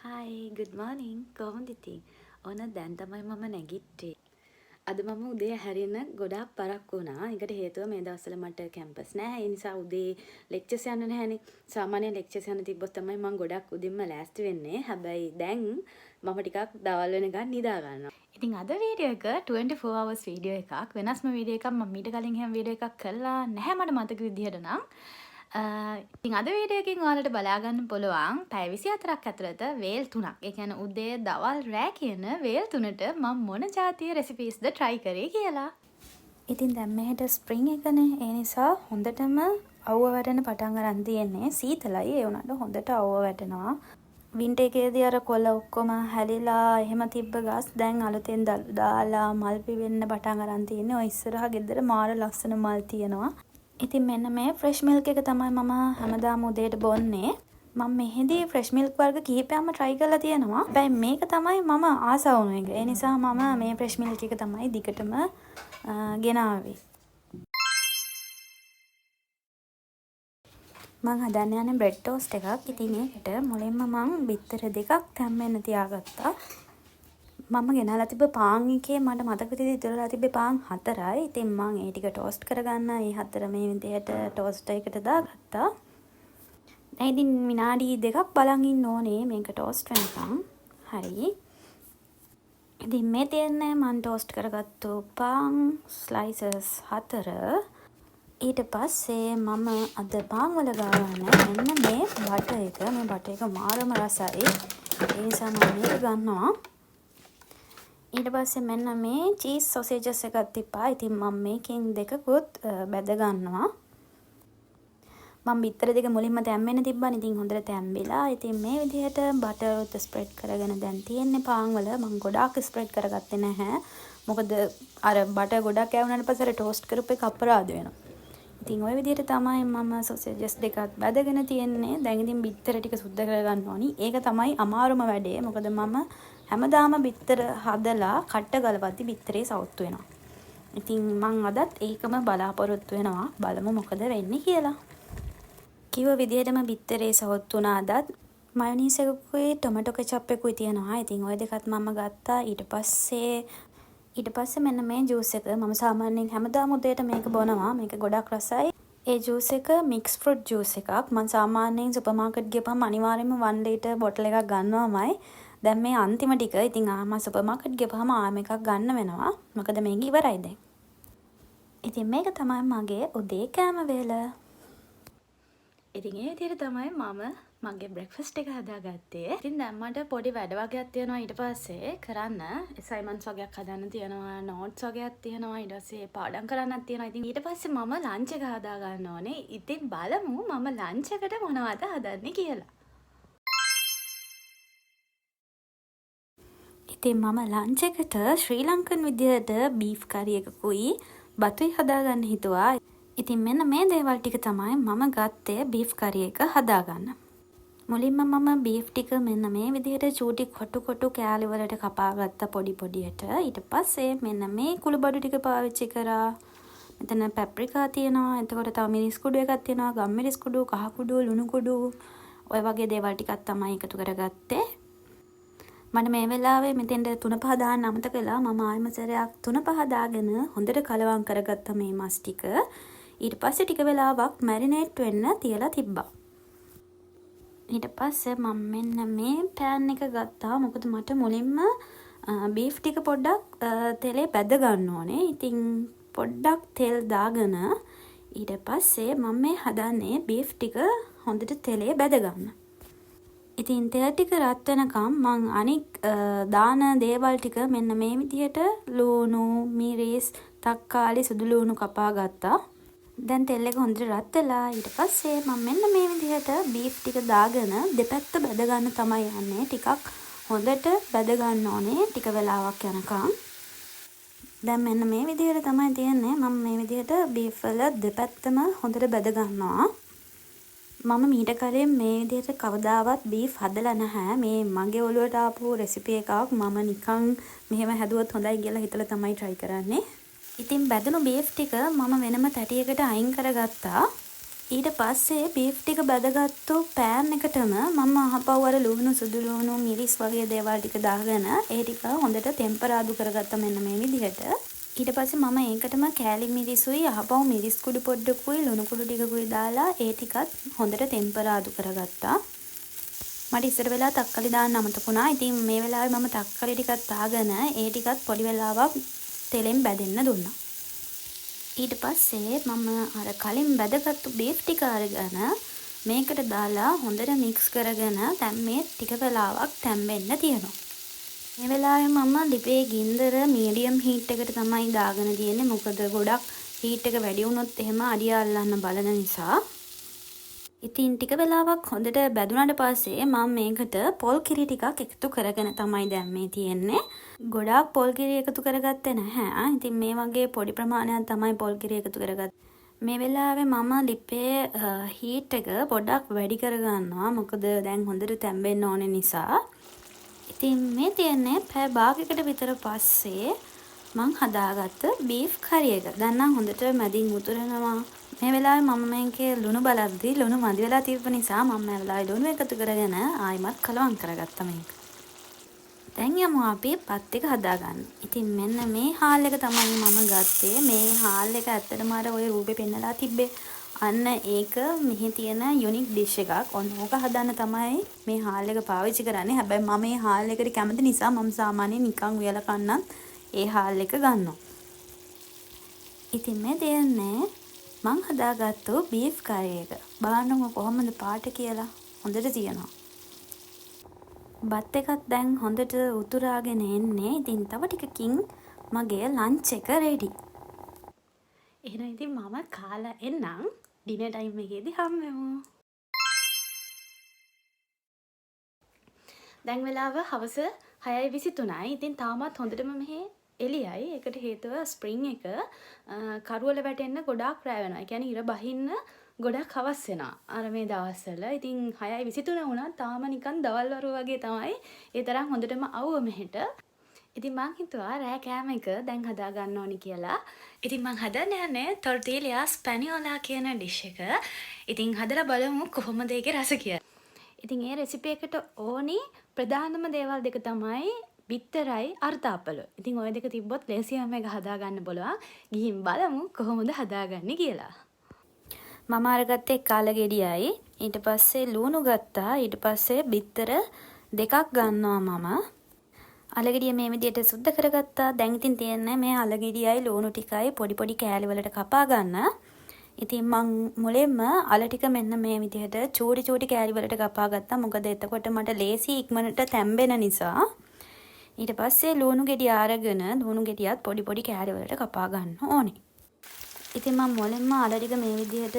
Hi, good morning. කොහොමද ඉතින්? ඕන දැන් තමයි මම නැගිට්ටේ. අද මම උදේ හැරෙන ගොඩාක් පරක්කු වුණා. ඒකට හේතුව මේ දවස්වල මට කැම්පස් නැහැ. ඒ නිසා උදේ ලෙක්චර්ස් යන්න නැහැනේ. සාමාන්‍යයෙන් ලෙක්චර්ස් යන්න තිබ්බොත් තමයි මම ගොඩක් උදේම ලෑස්ති වෙන්නේ. හැබැයි දැන් මම ටිකක් දවල් වෙනකන් නිදා ගන්නවා. ඉතින් අද වීඩියෝ එක 24 hours වීඩියෝ එකක්. වෙනස්ම වීඩියෝ එකක් මම ඊට කලින් හැම වීඩියෝ එකක් කළා නැහැ මට මතක විදිහට නම්. ඉතින් අද වීඩියෝ එකකින් ඔයාලට බලා ගන්න පුළුවන් පැය 24ක් ඇතුළත වේල් 3ක්. ඒ කියන්නේ උදේ දවල් රෑ කියන වේල් 3ට මම මොන જાතිය රෙසිපීස්ද try කරේ කියලා. ඉතින් දැන් මෙහෙට ස්ප්‍රින්ග් එකනේ. ඒ නිසා හොඳටම අවුව වැටෙන පටන් ගන්න තියෙන්නේ. සීතලයි ඒ වුණාට හොඳට අවුව වැටෙනවා. වින්ටර් එකේදී අර කොළ ඔක්කොම හැලිලා එහෙම තිබ්බ ගස් දැන් අලුතෙන් දාලා මල් පිවෙන්න පටන් ගන්න තියෙන්නේ. ඔය ඉස්සරහා ගෙදර මාර ලස්සන මල් තියෙනවා. ඉතින් මෙන්න මේ ෆ්‍රෙෂ් මිල්ක් එක තමයි මම හැමදාම උදේට බොන්නේ. මම මෙහෙදී ෆ්‍රෙෂ් මිල්ක් වර්ග කිහිපයක්ම try කරලා තියෙනවා. හැබැයි මේක තමයි මම ආසා වුණු එක. ඒ නිසා මම මේ ෆ්‍රෙෂ් මිල්ක් එක තමයි දිගටම ගෙනාවේ. මම හදන්න යන්නේ බ්‍රෙඩ් ටෝස්ට් එකක්. ඉතින් ඒකට මුලින්ම මම බිත්තර දෙකක් තැම්බෙන්න තියාගත්තා. මම ගෙනලා තිබ්බ පාන් එකේ මට මතක විදිහට ඉතුරුලා තිබ්බේ පාන් 4යි. ඉතින් මම ඒ ටික ටෝස්ට් කරගන්න ඒ 4 මේ විදිහට ටෝස්ටර් එකට දාගත්තා. දැන් ඉතින් විනාඩි 2ක් බලන් ඉන්න ඕනේ මේක ටෝස්ට් වෙනකම්. හරි. ඉතින් මේ තියෙන්නේ මම ටෝස්ට් කරගත්තු පාන් ස්ලයිසස් 4. ඊට පස්සේ මම අද පාන් වල ගාවන්නේ මෙන්න මේ බටර් එක. මේ බටර් එක මාරම රසයි. ඒ නිසා මම මේක ගන්නවා. ඊට පස්සේ මෙන්න මේ චීස් සොසේජස් එකක් තිබ්බා. ඉතින් මම මේකෙන් දෙකකුත් බැද ගන්නවා. මම බිත්තර දෙක මුලින්ම තැම්බෙන්න තිබ්බානේ. ඉතින් හොඳට තැම්බිලා. ඉතින් මේ විදිහට බටර් උත් ස්ප්‍රෙඩ් කරගෙන දැන් තියෙන්නේ පාන් වල. මම ගොඩාක් ස්ප්‍රෙඩ් කරගත්තේ නැහැ. මොකද අර බටර් ගොඩක් ඇවුනට පස්සේ අර ටෝස්ට් කරපු එක අපරාධ වෙනවා. ඉතින් ওই විදිහට තමයි මම සොසේජස් දෙකත් බැදගෙන තියෙන්නේ. දැන් ඉතින් බිත්තර ටික සුද්ධ කරගන්න ඕනි. ඒක තමයි අමාරුම වැඩේ. මොකද මම හැමදාම බිත්තර හදලා කට්ට ගලවද්දි බිත්තරේ සවුත්තු වෙනවා. ඉතින් මං අදත් ඒකම බලාපොරොත්තු වෙනවා. බලමු මොකද වෙන්නේ කියලා. කිව්ව විදිහටම බිත්තරේ සවුත්තු වුණා අදත්. මයොනීස් එකකුයි ටොමැටෝ කෙචප් එකකුයි තියෙනවා. ඉතින් ওই දෙකත් මම ගත්තා. ඊට පස්සේ මෙන්න මේ ජූස් එක මම සාමාන්‍යයෙන් හැමදාම උදේට මේක බොනවා. මේක ගොඩක් රසයි. ඒ ජූස් එක මික්ස් ෆෘට් ජූස් එකක්. මම සාමාන්‍යයෙන් සුපර් මාකට් ගියපම අනිවාර්යයෙන්ම 1 ලීටර් බොටල් එකක් ගන්නවාමයි. දැන් මේ අන්තිම ටික ඉතින් ආම සුපර් මාකට් ගියපම ආම එකක් ගන්න වෙනවා. මොකද මේක ඉවරයි දැන්. ඉතින් මේක තමයි මගේ උදේ කෑම වේල. ඉතින් ඒ විදිහට තමයි මම මගේ බ්‍රෙක්ෆාස්ට් එක හදාගත්තේ. ඉතින් දැන් මට පොඩි වැඩ වගේක් තියෙනවා ඊට පස්සේ කරන්න. අසයින්මන්ට්ස් වගේක් හදන්න තියෙනවා, නෝට්ස් වගේක් තියෙනවා, ඊට පස්සේ පාඩම් කරන්නත් තියෙනවා. ඉතින් ඊට පස්සේ මම ලන්ච් එක හදා ගන්න ඕනේ. ඉතින් බලමු මම ලන්ච් එකට මොනවද හදන්නේ කියලා. ඉතින් මම ලන්ච් එකට ශ්‍රී ලංකන් විදිහට බීෆ් කරි එකකුයි බතුයි හදාගන්න හිතුවා. ඉතින් මෙන්න මේ දේවල් ටික තමයි මම ගත්තේ බීෆ් කරි එක හදාගන්න. මුලින්ම මම බීෆ් ටික මෙන්න මේ විදිහට චූටි කොටු කෑලි වලට කපා ගත්ත පොඩි පොඩියට. ඊට පස්සේ මෙන්න මේ කුළුබඩු ටික පාවිච්චි කරා. මෙතන පැප්‍රිකා තියෙනවා. එතකොට තව මිරිස් කුඩු එකක් තියෙනවා. ගම්මිරිස් කුඩු, කහ කුඩු, ලුණු කුඩු ඔය වගේ දේවල් ටිකක් තමයි එකතු කරගත්තේ. මට මේ වෙලාවේ මෙතෙන්ට 3-5 දාන්න අමතක වෙලා මම ආයෙම සැරයක් 3-5 දාගෙන හොඳට කලවම් කරගත්ත මේ මස් ටික. ඊට පස්සේ ටික වෙලාවක් මැරිනේට් වෙන්න තියලා තිබ්බා. ඊට පස්සේ මම මෙන්න මේ පෑන් එක ගත්තා. මොකද මට මුලින්ම බීෆ් ටික පොඩ්ඩක් තෙලේ බැද ගන්න ඕනේ. ඉතින් පොඩ්ඩක් තෙල් දාගෙන ඊට පස්සේ මම මේ හදන්නේ බීෆ් ටික හොඳට තෙලේ බැද ගන්න. ඉතින් තෙල් ටික රත් වෙනකම් මං අනික් දාන දේවල් ටික මෙන්න මේ විදිහට ලුණු, මිරිස්, තක්කාලි, සුදු ලුණු කපා ගත්තා. දැන් තෙල් එක හොඳට රත් වෙලා ඊට පස්සේ මම මෙන්න මේ විදිහට බීෆ් ටික දාගෙන දෙපැත්ත බැද ගන්න තමයි යන්නේ. ටිකක් හොඳට බැද ගන්න ඕනේ ටික වෙලාවක් යනකම්. දැන් මෙන්න මේ විදිහට තමයි තියෙන්නේ. මම මේ විදිහට බීෆ් වල දෙපැත්තම හොඳට බැද ගන්නවා. මම මීට කලින් මේ විදිහට කවදාවත් බීෆ් හදලා නැහැ. මේ මගේ ඔළුවට ආපු රෙසිපි එකක්. මම නිකන් මෙහෙම හැදුවොත් හොඳයි කියලා හිතලා තමයි try කරන්නේ. ඉතින් බැදුණු බීෆ් ටික මම වෙනම තැටියකට අයින් කරගත්තා. ඊට පස්සේ බීෆ් ටික බැදගත්තු පෑන් එකටම මම අහපව් අර ලුණු සුදු ලුණු මිරිස් වගේ දේවල් ටික දාගෙන ඒ ටික හොඳට ටෙම්පරාදු කරගත්ත මෙන්න මේ විදිහට. ඊට පස්සේ මම ඒකටම කෑලි මිරිසුයි අහපව් මිරිස් කුඩු පොඩ්ඩකුයි ලුණු කුඩු ටිකකුයි දාලා ඒ ටිකත් හොඳට ටෙම්පරාදු කරගත්තා. මට ඉස්සර වෙලා තක්කලි දාන්න අමතකුණා. ඉතින් මේ වෙලාවේ මම තක්කලි ටිකක් දාගෙන ඒ ටිකත් පොඩි වෙලාවක් තෙලෙන් බැදෙන්න දුන්නා. ඊට පස්සේ මම අර කලින් බැදගත්තු බීෆ් ටික අරගෙන මේකට දාලා හොඳට මික්ස් කරගෙන දැන් මේ ටික වෙලාවක් තැම්බෙන්න තියනවා. මේ වෙලාවේ මම ලිපේ ගින්දර මීඩියම් හීට් එකට තමයි දාගෙන තියෙන්නේ. මොකද ගොඩක් හීට් එක වැඩි වුණොත් එහෙම අඩිය අල්ලන්න බලන නිසා. ඉතින් ටික වෙලාවක් හොඳට බැදුනට පස්සේ මම මේකට පොල් කිරි ටිකක් එකතු කරගෙන තමයි දැන් මේ තියෙන්නේ. ගොඩාක් පොල් කිරි එකතු කරගත්තේ නැහැ. ඉතින් මේ වගේ පොඩි ප්‍රමාණයක් තමයි පොල් කිරි එකතු කරගත්තේ. මේ වෙලාවේ මම ලිපේ හීට් එක පොඩ්ඩක් වැඩි කරගන්නවා. මොකද දැන් හොඳට තැම්බෙන්න ඕන නිසා. ඉතින් මේ තියෙන්නේ පැය භාගයකට විතර පස්සේ මං හදාගත්ත බීෆ් කරි එක. දැන් නම් හොඳට මැදින් උතුරනවා. මේ වෙලාවේ මම මේකේ ලුණු බලද්දි ලුණු මදි වෙලා තිබ්බ නිසා මම මේ වෙලාවේ ලුණු එකතු කරගෙන ආයිමත් කලවම් කරගත්තා මේක. දැන් යමු අපි පත් එක හදාගන්න. ඉතින් මෙන්න මේ හාල් එක තමයි මම ගත්තේ. මේ හාල් එක ඇත්තටම අර ඔය රූපේ පෙන්නලා තිබ්බේ. අන්න ඒක මෙහි තියෙන යුනික් ඩිෂ් එකක්. ඔන්න ඕක හදන්න තමයි මේ හාල් එක පාවිච්චි කරන්නේ. හැබැයි මම මේ හාල් එකට කැමති නිසා මම සාමාන්‍යයෙන් නිකන් උයලා කන්නත් ඒ හාල් එක ගන්නවා. ඉතින් මේ දෙන්නේ මං හදාගත්තු බීෆ් කරි එක. බලන්නකො කොහොමද පාට කියලා. හොඳට තියෙනවා. බත් එකත් දැන් හොඳට උතුරාගෙන එන්නේ. ඉතින් තව ටිකකින් මගේ ලන්ච් එක රෙඩි. එහෙනම් ඉතින් මම කාලා එන්නම්. ඩිනර් ටයිම් එකේදී හම්බෙමු. දැන් වෙලාව හවස 6:23යි. ඉතින් තාමත් හොඳටම මෙහි එළියයි. ඒකට හේතුව ස්ප්‍රින්ග් එක කරුවල වැටෙන්න ගොඩාක් රැ වෙනවා. ඒ කියන්නේ ඉර බහින්න ගොඩක් හවස් වෙනවා. අර මේ දවස්වල. ඉතින් 6:23 වුණා තාම නිකන් දවල් වරු වගේ තමයි. ඒ තරම් හොඳටම අවුව මෙහෙට. ඉතින් මං හිතුවා රෑ කෑම එක දැන් හදා ගන්න ඕනි කියලා. ඉතින් මං හදන්න යන්නේ ටොර්ටිලියා ස්පැනියෝලා කියන ඩිෂ් එක. ඉතින් හදලා බලමු කොහොමද ඒකේ රස කියලා. ඉතින් ඒ රෙසිපි එකට ඕනි ප්‍රධානම දේවල් දෙක තමයි බිත්තරයි අර්තාප්පල. ඉතින් ওই දෙක තිබ්බොත් ලේසියම එක හදාගන්න පුළුවන්. ගිහින් බලමු කොහොමද හදාගන්නේ කියලා. මම අරගත්තේ කාල ගෙඩියයි. ඊට පස්සේ ලුණු ගත්තා. ඊට පස්සේ බිත්තර දෙකක් ගන්නවා මම. අලගෙඩිය මේ විදිහට සුද්ධ කරගත්තා. දැන් ඉතින් තියෙන්නේ මේ අලගෙඩියයි ලුණු ටිකයි පොඩි පොඩි කෑලි වලට කපා ගන්න. ඉතින් මං මුලින්ම අල ටික මෙන්න මේ විදිහට චූටි චූටි කෑලි වලට කපා ගත්තා. මොකද එතකොට මට ලේසි ඉක්මනට තැම්බෙන නිසා. ඊට පස්සේ ලුණු ගෙඩිය අරගෙන ලුණු ගෙඩියත් පොඩි පොඩි කෑලි වලට කපා ගන්න ඕනේ. ඉතින් මම මුලින්ම අල ටික මේ විදිහට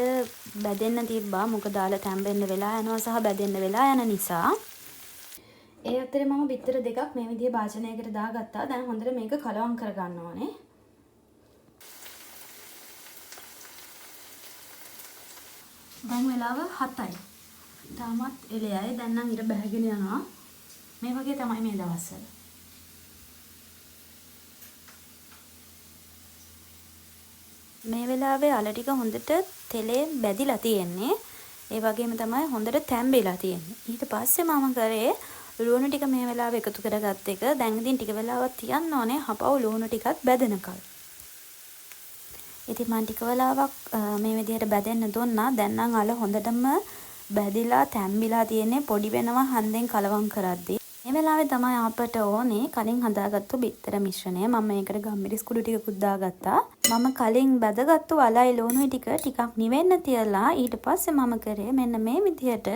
බැදෙන්න තිබ්බා. මොකද අල තැම්බෙන්න වෙලා යනවා සහ බැදෙන්න වෙලා යන නිසා. ඒ අතරේ මම බිත්තර දෙකක් මේ විදිහේ භාජනයකට දාගත්තා. දැන් හොඳට මේක කලවම් කරගන්න ඕනේ. දැන් වෙලාව 7යි. තාමත් එළයයි. දැන් නම් ඉර බැහැගෙන යනවා. මේ වගේ තමයි මේ දවස්වල. මේ වෙලාවේ අල ටික හොඳට තෙලේ බැදිලා තියෙන්නේ. ඒ වගේම තමයි හොඳට තැම්බෙලා තියෙන්නේ. ඊට පස්සේ මම කරේ ලුණු ටික මේ වෙලාවේ එකතු කරගත්ත එක. දැන් ඉතින් ටික වෙලාවක් තියන්න ඕනේ හපව ලුණු ටිකත් බැදෙනකල්. ඉතින් මම ටික වෙලාවක් මේ විදිහට බැදෙන්න දුන්නා. දැන් නම් අල හොඳටම බැදිලා තැම්බිලා තියෙන්නේ. පොඩි වෙනවා හන්දෙන් කලවම් කරද්දී. මේ වෙලාවේ තමයි අපට ඕනේ කලින් හදාගත්තු බිත්තර මිශ්‍රණය. මම මේකට ගම්මිරිස් කුඩු ටිකකුත් දාගත්තා. මම කලින් බැදගත්තු අලයි ලුණුයි ටිකක් නිවෙන්න තියලා ඊට පස්සේ මම කරේ මෙන්න මේ විදිහට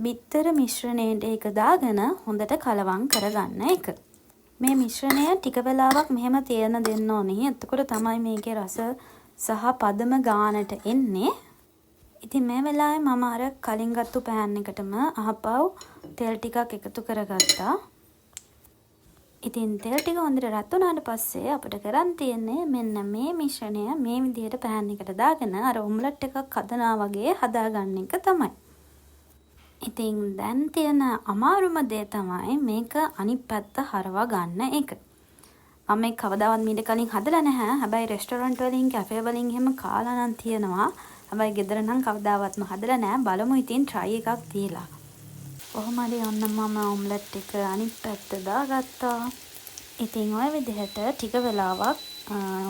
බිත්තර මිශ්‍රණයට ඒක දාගෙන හොඳට කලවම් කරගන්න එක. මේ මිශ්‍රණය ටික වෙලාවක් මෙහෙම තියෙන දෙන්න ඕනේ. එතකොට තමයි මේකේ රස සහ පදම ගානට එන්නේ. ඉතින් මේ වෙලාවේ මම අර කලින් ගත්තු පෑන් එකටම අහපව් තෙල් ටිකක් එකතු කරගත්තා. ඉතින් තෙල් ටික හොඳට රත් වුණාට පස්සේ අපිට කරන් තියෙන්නේ මෙන්න මේ මිශ්‍රණය මේ විදිහට පෑන් එකට දාගෙන අර ඔම්ලට් එකක් හදනවා වගේ හදාගන්න එක තමයි. ඉතින් දැන් තියෙන අමාරුම දේ තමයි මේක අනිත් පැත්ත හරවා ගන්න එක. මම මේක කවදාවත් මීට කලින් හදලා නැහැ. හැබැයි රෙස්ටොරන්ට් වලින් කැෆේ වලින් එහෙම කාලා නම් තියෙනවා. හැබැයි ගෙදර නම් කවදාවත්ම හදලා නෑ. බලමු ඉතින් try එකක් දීලා. කොහොම හරි ඔන්න මම ඔම්ලට් එක අනිත් පැත්ත දාගත්තා. ඉතින් ඔය විදිහට ටික වෙලාවක්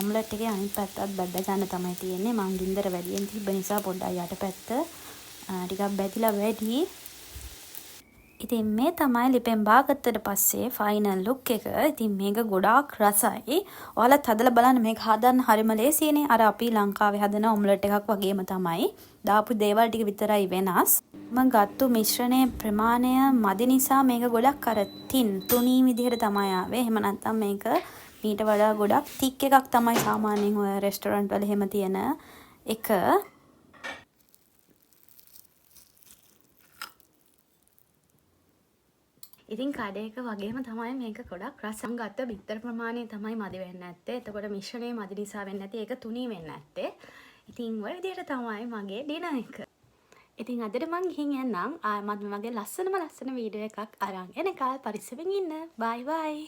ඔම්ලට් එකේ අනිත් පැත්තත් බැද්ද ගන්න තමයි තියෙන්නේ. මං ගින්දර වැඩියෙන් තිබ්බ නිසා පොඩ්ඩක් යටපැත්ත ටිකක් බැදිලා වැඩි. ඉතින් මේ තමයි ලිපෙන් බාගත්තට පස්සේ ෆයිනල් ලුක් එක. ඉතින් මේක ගොඩාක් රසයි. ඔයාලත් හදලා බලන්න. මේක හදන්න හරිම ලේසියිනේ. අර අපි ලංකාවේ හදන ඔම්ලට් එකක් වගේම තමයි. දාපු දේවල් ටික විතරයි වෙනස්. මම ගත්තු මිශ්‍රණයේ ප්‍රමාණය මදි නිසා මේක ගොඩක් අර තුනී විදිහට තමයි ආවේ. එහෙම නැත්නම් මේක මීට වඩා ගොඩක් තික් එකක් තමයි සාමාන්‍යයෙන් ඔය රෙස්ටොරන්ට් වල එහෙම තියෙන එක. ඉතින් කඩේක වගේම තමයි මේක ගොඩක් රසම් ගත්ත බිත්තර ප්‍රමාණය තමයි මදි වෙන්නේ නැත්තේ. එතකොට මිශ්‍රණය මදි නිසා වෙන්නේ නැති ඒක තුනී වෙන්නේ නැත්තේ. ඉතින් ඔය විදිහට තමයි මගේ ඩිනර් එක. ඉතින් අදට මං ගිහින් යන්නම්. ආයෙමත් මගේ ලස්සන වීඩියෝ එකක් අරන් එනකල් පරිස්සමෙන් ඉන්න. බයි බයි.